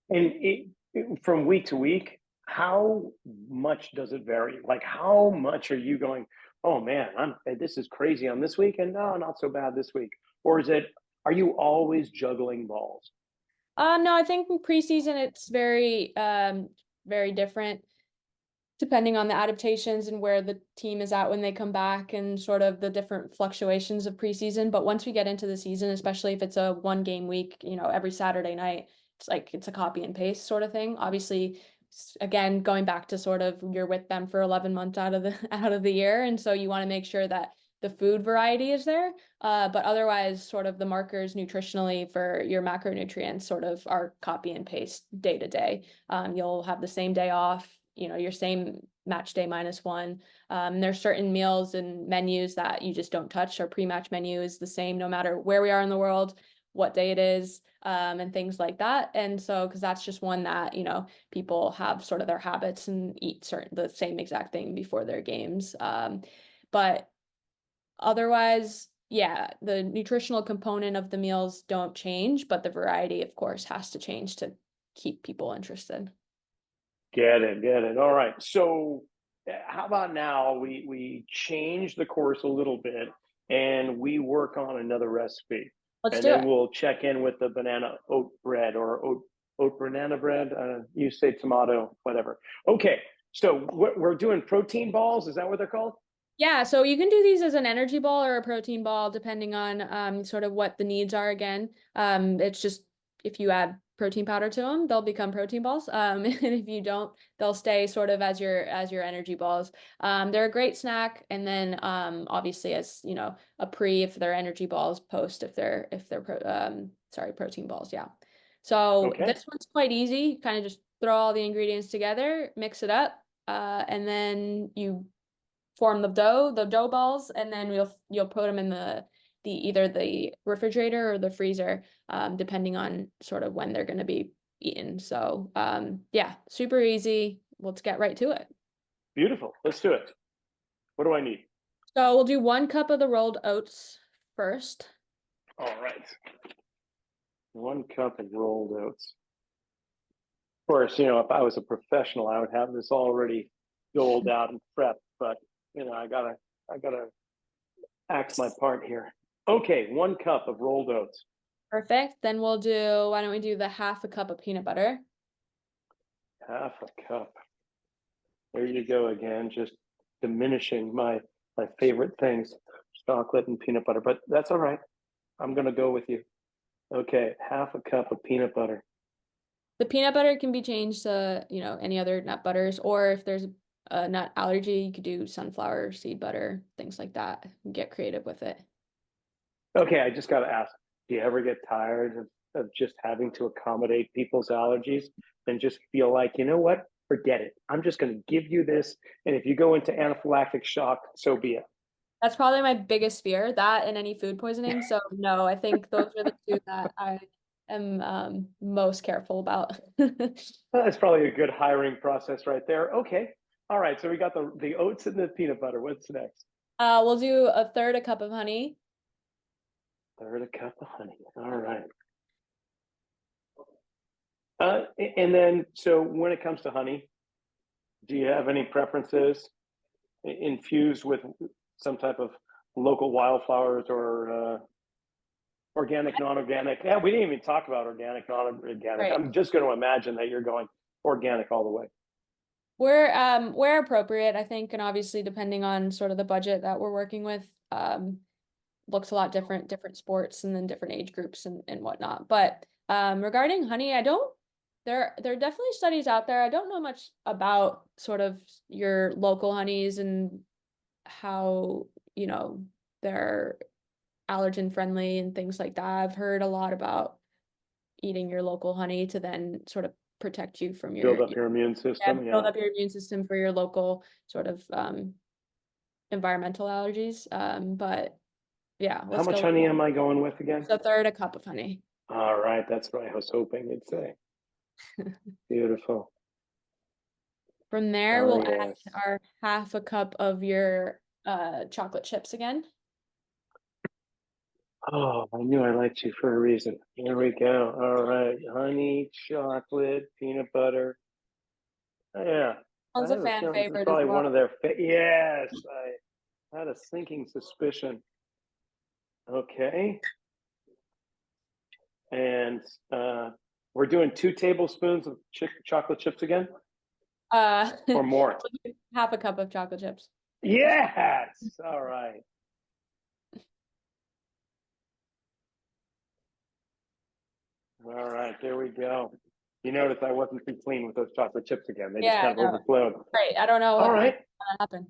And from week to week, how much does it vary? Like, how much are you going, oh man, this is crazy on this week, and no, not so bad this week? Or are you always juggling balls? No, I think in preseason it's very, very different depending on the adaptations and where the team is at when they come back and sort of the different fluctuations of preseason. But once we get into the season, especially if it's a 1 game week, every Saturday night, it's like it's a copy and paste sort of thing. Obviously, again, going back to sort of you're with them for 11 months out of the year, and so you want to make sure that the food variety is there. But otherwise, sort of the markers nutritionally for your macronutrients sort of are copy and paste day to day. You'll have the same day off, your same match day -1. There's certain meals and menus that you just don't touch. Our pre-match menu is the same no matter where we are in the world, what day it is, and things like that. And so, because that's just one that, people have sort of their habits and eat the same exact thing before their games. But otherwise, yeah, the nutritional component of the meals don't change, but the variety, of course, has to change to keep people interested. Get it, get it. All right. So how about now we change the course a little bit and we work on another recipe. Let's And do then it. we'll check in with the banana oat bread or oat banana bread. You say tomato, whatever. Okay. So we're doing protein balls. Is that what they're called? Yeah, so you can do these as an energy ball or a protein ball, depending on sort of what the needs are again. It's just if you add protein powder to them, they'll become protein balls. And if you don't, they'll stay sort of as your energy balls. They're a great snack, and then obviously as you know, a pre if they're energy balls, post if they're sorry, protein balls. Yeah. So Okay. this one's quite easy. Kind of just throw all the ingredients together, mix it up, and then you form the dough balls, and then you'll put them in the either the refrigerator or the freezer, depending on sort of when they're going to be eaten. So yeah, super easy. Let's get right to it. Beautiful. Let's do it. What do I need? So we'll do 1 cup of the rolled oats first. All right. 1 cup of rolled oats. Of course, if I was a professional, I would have this already doled out and prepped, but I gotta act my part here. Okay, 1 cup of rolled oats. Perfect. Then why don't we do the half a cup of peanut butter? Half a cup. There you go again, just diminishing my favorite things, chocolate and peanut butter, but that's all right. I'm gonna go with you. Okay, half a cup of peanut butter. The peanut butter can be changed to, any other nut butters, or if there's a nut allergy, you could do sunflower seed butter, things like that. Get creative with it. Okay, I just gotta ask, do you ever get tired of just having to accommodate people's allergies and just feel like, you know what? Forget it. I'm just gonna give you this. And if you go into anaphylactic shock, so be it. That's probably my biggest fear, that and any food poisoning. So no, I think those are the two that I am most careful about. That's probably a good hiring process right there. Okay. All right. So we got the oats and the peanut butter. What's next? We'll do a third a cup of honey. Third a cup of honey. All right. And then, so when it comes to honey, do you have any preferences infused with some type of local wildflowers or organic, non-organic? Yeah, we didn't even talk about organic, non-organic. Right. I'm just going to imagine that you're going organic all the way. Where appropriate, I think, and obviously depending on sort of the budget that we're working with, looks a lot different sports and then different age groups and whatnot. But regarding honey, I don't there are definitely studies out there. I don't know much about sort of your local honeys and how, they're allergen friendly and things like that. I've heard a lot about eating your local honey to then sort of protect you from Build up your immune yeah, system. build Yeah. up your immune system for your local sort of environmental allergies. But yeah, How let's much go with honey am I going with again? a third a cup of honey. All right. That's what I was hoping you'd say. Beautiful. From there, Oh, we'll add yes. our half a cup of your chocolate chips again. Oh, I knew I liked you for a reason. Here we go. All right. Honey, chocolate, peanut butter. Oh, yeah. I One's a have a fan feeling this is favorite as probably one well. of their yes. I had a sinking suspicion. Okay. And we're doing 2 tablespoons of chocolate chips again or more. Half a cup of chocolate chips. Yes. All right. All right. There we go. You notice I wasn't too clean with those chocolate chips again. They just Yeah, kind of no, overflowed. great. I don't know All what's right. gonna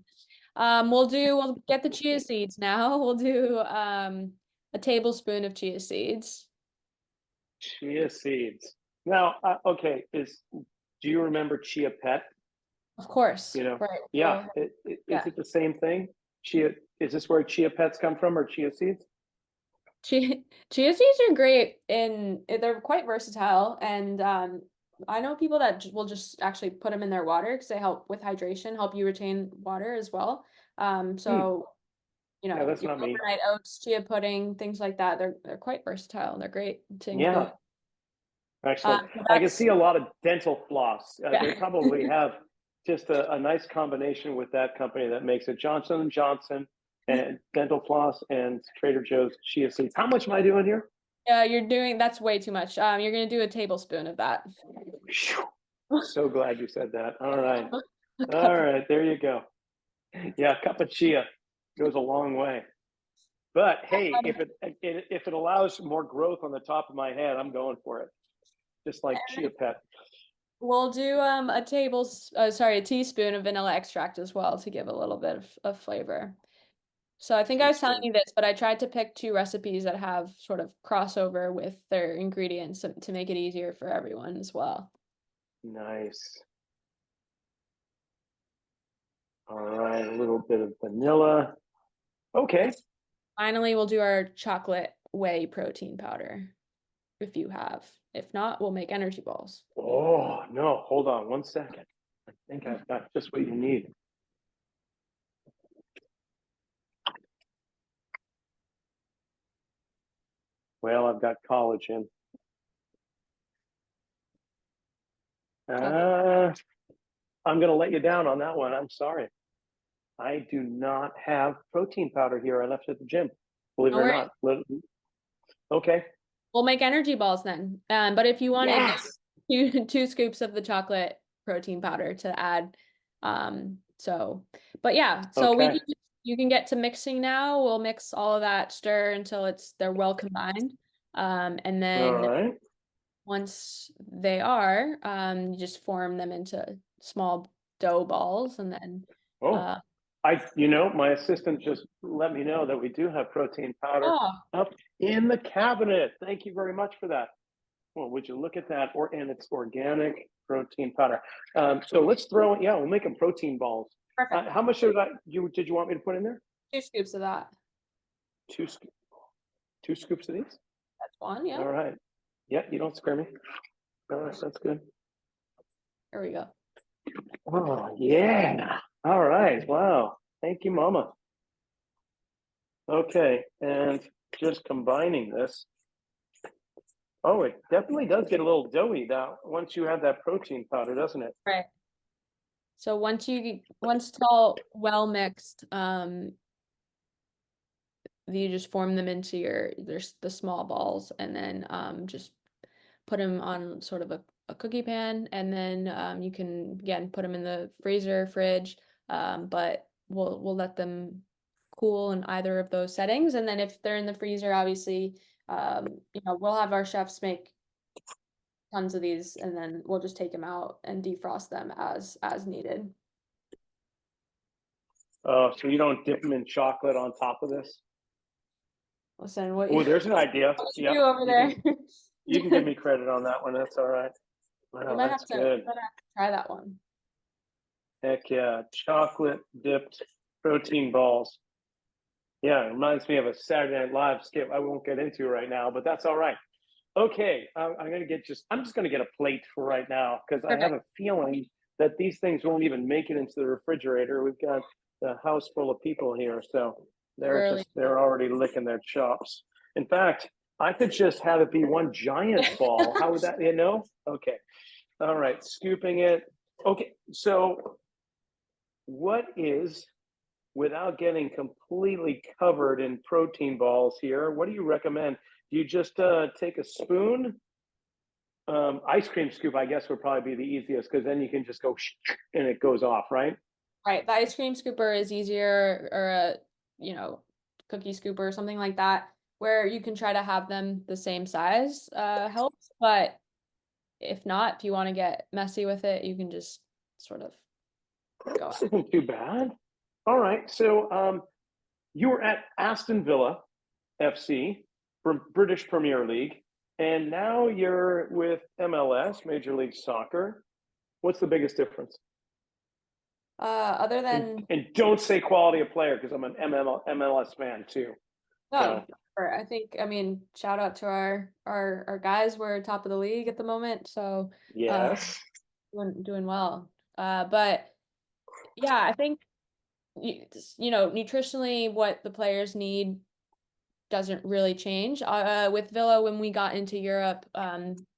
happen. We'll get the chia seeds now. We'll do a tablespoon of chia seeds. Chia seeds. Now, okay, do you remember chia pet? Of course. Right. Yeah. Is Yeah. it the same thing? Chia, is this where chia pets come from or chia seeds? Chia seeds are great and they're quite versatile. And I know people that will just actually put them in their water because they help with hydration, help you retain water as well. Hmm. So you know, Yeah, that's your not me. overnight oats, chia pudding, things like that. They're quite versatile and they're great to include. Yeah, excellent. So I can that's see a lot of dental floss. They yeah. probably have just a nice combination with that company that makes it Johnson and Johnson and dental floss and Trader Joe's chia seeds. How much am I doing here? Yeah, you're doing that's way too much. You're gonna do a tablespoon of that. So glad you said that. All right. A All cup. right, there you go. Yeah, a cup of chia goes a long way. But hey, Um, if it allows more growth on the top of my head, I'm going for it. Just like chia pet. We'll do a teaspoon of vanilla extract as well to give a little bit of flavor. So I think I was telling Teaspoon. you this, but I tried to pick two recipes that have sort of crossover with their ingredients to make it easier for everyone as well. Nice. All right, a little bit of vanilla. Okay. Finally, we'll do our chocolate whey protein powder if you have. If not, we'll make energy balls. Oh, no, hold on one second. I think I've got just what you need. Well, I've got collagen. Okay. I'm going to let you down on that one. I'm sorry. I do not have protein powder here. I left it at the gym, believe it No or worries. not. Okay. We'll make energy balls then. But if you wanted Yes. two scoops of the chocolate protein powder to add, but yeah, so Okay. you can get to mixing now. We'll mix all of that, stir until they're well combined. And All then right. once they are, you just form them into small dough balls and then Oh, uh my assistant just let me know that we do have protein powder oh, up in the cabinet. Thank you very much for that. Well, would you look at that? And it's organic protein powder. So let's throw it. Yeah, we'll make them protein balls. perfect. How much did you want me to put in there? 2 scoops of that. Two, two scoops of these. That's one, yeah. All right. Yeah, you don't scare me. All right, that's good. There we go. Oh yeah. All right. Wow. Thank you, Mama. Okay, and just combining this. Oh, it definitely does get a little doughy now once you have that protein powder, doesn't it? Right. So once it's all well mixed, you just form them into there's the small balls and then just put them on sort of a cookie pan and then you can again put them in the freezer, fridge, but we'll let them cool in either of those settings. And then if they're in the freezer, obviously, we'll have our chefs make tons of these and then we'll just take them out and defrost them as needed. So you don't dip them in chocolate on top of this? Listen, what Oh, there's an idea. what you Yep, do over there? you can give me credit on that one. That's all right. You Wow, might that's have to good. try that one. Heck yeah, chocolate dipped protein balls. Yeah, it reminds me of a Saturday Night Live skit I won't get into right now, but that's all right. Okay, I'm just gonna get a plate for right now because I have Perfect. a feeling that these things won't even make it into the refrigerator. We've got the house full of people here, so Early. they're already licking their chops. In fact, I could just have it be one giant ball. How would that, Okay. All right, scooping it. Okay, so what is, without getting completely covered in protein balls here, what do you recommend? Do you just take a spoon? Ice cream scoop, I guess, would probably be the easiest because then you can just go and it goes off, right? Right. The ice cream scooper is easier or cookie scooper or something like that, where you can try to have them the same size, helps. But if not, if you want to get messy with it, you can just sort of go This out. isn't too bad. All right. So you were at Aston Villa FC from British Premier League, and now you're with MLS, Major League Soccer. What's the biggest difference? Other And, than and don't say quality of player because I'm an MLS fan too. no, So I mean, shout out to our guys. We're top of the league at the moment, so yes. doing well. But yeah, I think nutritionally, what the players need doesn't really change. With Villa, when we got into Europe,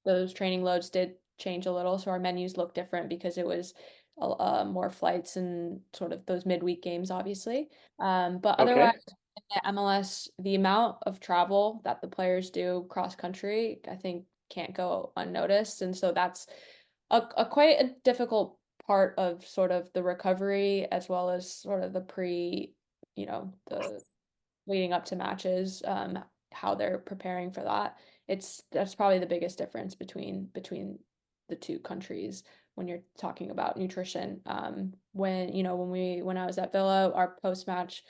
those training loads did change a little, so our menus look different because it was more flights and sort of those midweek games, obviously. But otherwise, Okay. at MLS, the amount of travel that the players do cross country, I think, can't go unnoticed, and so that's a quite a difficult part of sort of the recovery as well as sort of the the leading up to matches, how they're preparing for that. That's probably the biggest difference between the two countries when you're talking about nutrition. When I was at Villa, our post-match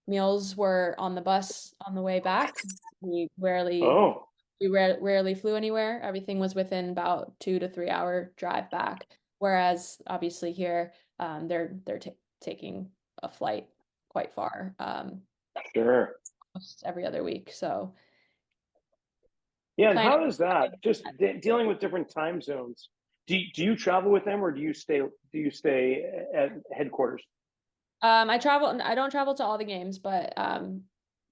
meals were on the bus on the way back. We rarely Oh, rarely flew anywhere. Everything was within about 2 to 3 hour drive back. Whereas obviously here, they're taking a flight quite far. sure. Almost every other week. So Yeah, and planning. how is that? Just dealing with different time zones. Do you travel with them, or do you stay at headquarters? I travel. I don't travel to all the games, but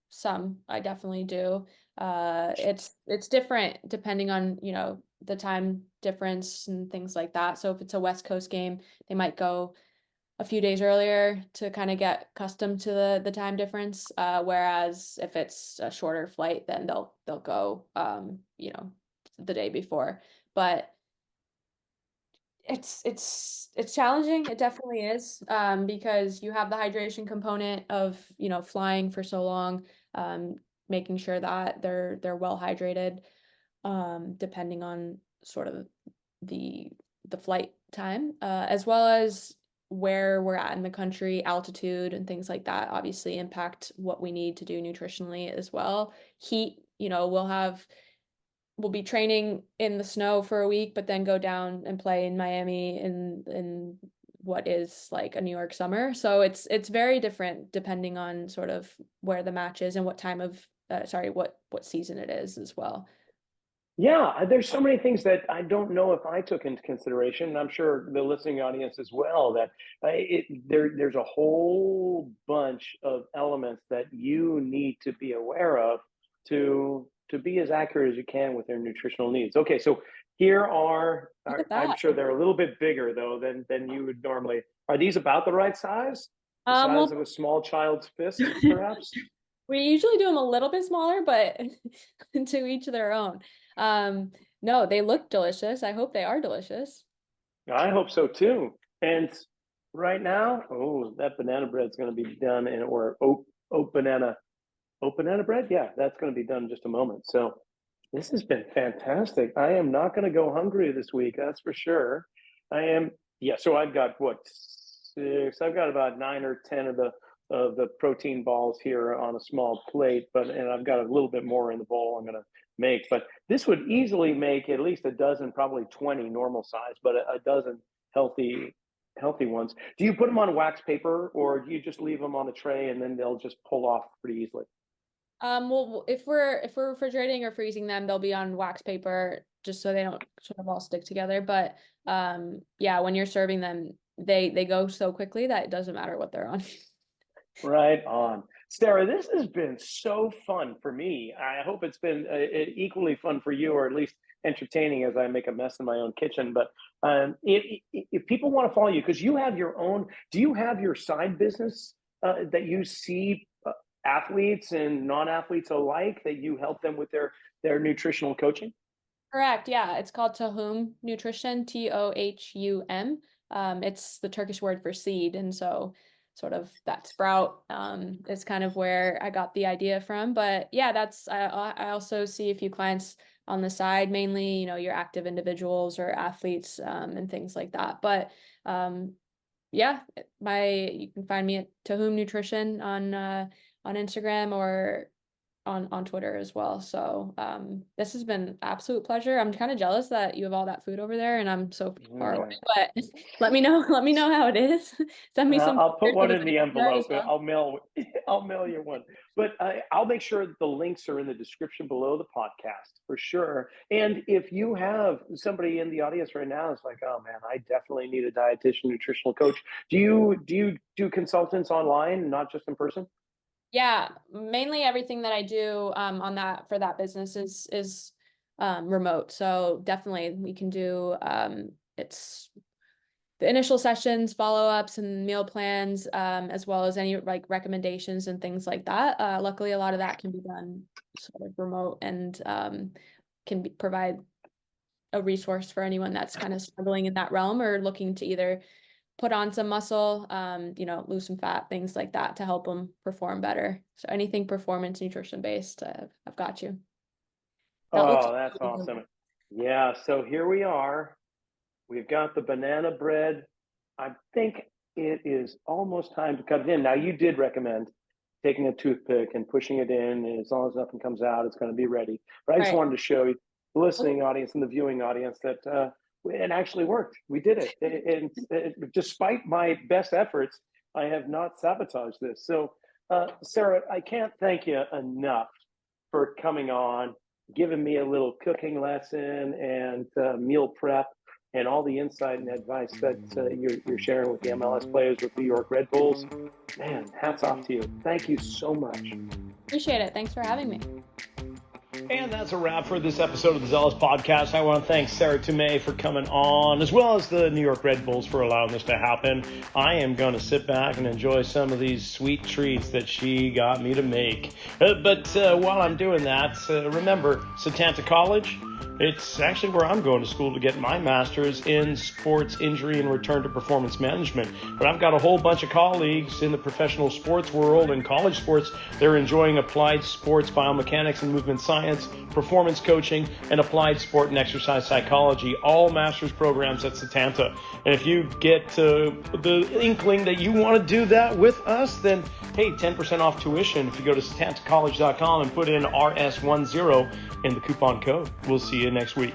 some I definitely do. It's different depending on the time difference and things like that. So if it's a West Coast game, they might go a few days earlier to kind of get accustomed to the time difference. Whereas if it's a shorter flight, then they'll go the day before. But it's challenging. It definitely is, because you have the hydration component of flying for so long, making sure that they're well hydrated, depending on sort of the the flight time, as well as where we're at in the country, altitude and things like that obviously impact what we need to do nutritionally as well. Heat, we'll be training in the snow for a week, but then go down and play in Miami in what is like a New York summer. So it's very different depending on sort of where the match is and what time of what season it is as well. Yeah, there's so many things that I don't know if I took into consideration, and I'm sure the listening audience as well. That there's a whole bunch of elements that you need to be aware of to be as accurate as you can with their nutritional needs. Okay, so here Look at I'm that. sure they're a little bit bigger though than you would normally. Are these about the right size? The size of Well, a small child's fist, perhaps? we usually do them a little bit smaller, but to each their own. Um, no, they look delicious. I hope they are delicious. I hope so too. And right now, oh, that banana bread's going to be done in or oat banana oat banana bread. Yeah, that's going to be done in just a moment. So this has been fantastic. I am not going to go hungry this week. That's for sure. I am. Yeah. So I've got what six? I've got about 9 or 10 of the protein balls here on a small plate, and I've got a little bit more in the bowl I'm going to make. But this would easily make at least a dozen, probably 20 normal size, but a dozen healthy ones. Do you put them on wax paper, or do you just leave them on a tray and then they'll just pull off pretty easily? Well, if we're refrigerating or freezing them, they'll be on wax paper just so they don't sort of all stick together. But yeah, when you're serving them, they go so quickly that it doesn't matter what they're on. Right on. Sarah, this has been so fun for me. I hope it's been equally fun for you, or at least entertaining as I make a mess in my own kitchen. But if people want to follow you, because you have your own, do you have your side business that you see athletes and non-athletes alike, that you help them with their nutritional coaching? Correct. Yeah, it's called Tohum Nutrition, Tohum. It's the Turkish word for seed, and so sort of that sprout is kind of where I got the idea from. But yeah, I also see a few clients on the side, mainly your active individuals or athletes, and things like that. But yeah, my you can find me at Tohum Nutrition on Instagram, or on Twitter as well. So this has been absolute pleasure. I'm kind of jealous that you have all that food over there and I'm so far away, but let me know how it is. Send me some I'll put pictures one so in that the I can try as envelope. well. I'll mail you one. But I'll make sure that the links are in the description below the podcast for sure. And if you have somebody in the audience right now that's like, oh man, I definitely need a dietitian, nutritional coach. Do you do consultants online, not just in person? Yeah, mainly everything that I do on that for that business is remote. So definitely we can do it's the initial sessions, follow-ups, and meal plans, as well as any like recommendations and things like that. Luckily, a lot of that can be done sort of remote and provide a resource for anyone that's kind of struggling in that realm or looking to either put on some muscle, lose some fat, things like that to help them perform better. So anything performance nutrition based, I've got you. That's awesome. Yeah, so here we are. We've got the banana bread. I think it is almost time to cut it in. Now, you did recommend taking a toothpick and pushing it in, and as long as nothing comes out, it's going to be ready. But I just wanted to show you, the listening audience and the viewing audience, that it actually worked. We did it. Despite my best efforts, I have not sabotaged this. So, Sarah, I can't thank you enough for coming on, giving me a little cooking lesson and meal prep and all the insight and advice that you're sharing with the MLS players with New York Red Bulls. Man, hats off to you. Thank you so much. Appreciate it. Thanks for having me. And that's a wrap for this episode of the Zealous Podcast. I want to thank Serra Tumay for coming on, as well as the New York Red Bulls for allowing this to happen. I am going to sit back and enjoy some of these sweet treats that she got me to make. But while I'm doing that, remember, Setanta College, it's actually where I'm going to school to get my master's in sports injury and return to performance management. But I've got a whole bunch of colleagues in the professional sports world and college sports. They're enjoying applied sports biomechanics and movement science, performance coaching, and applied sport and exercise psychology, all master's programs at Setanta. And if you get the inkling that you want to do that with us, then hey, 10% off tuition if you go to setantacollege.com and put in RS10 in the coupon code. We'll see you next week.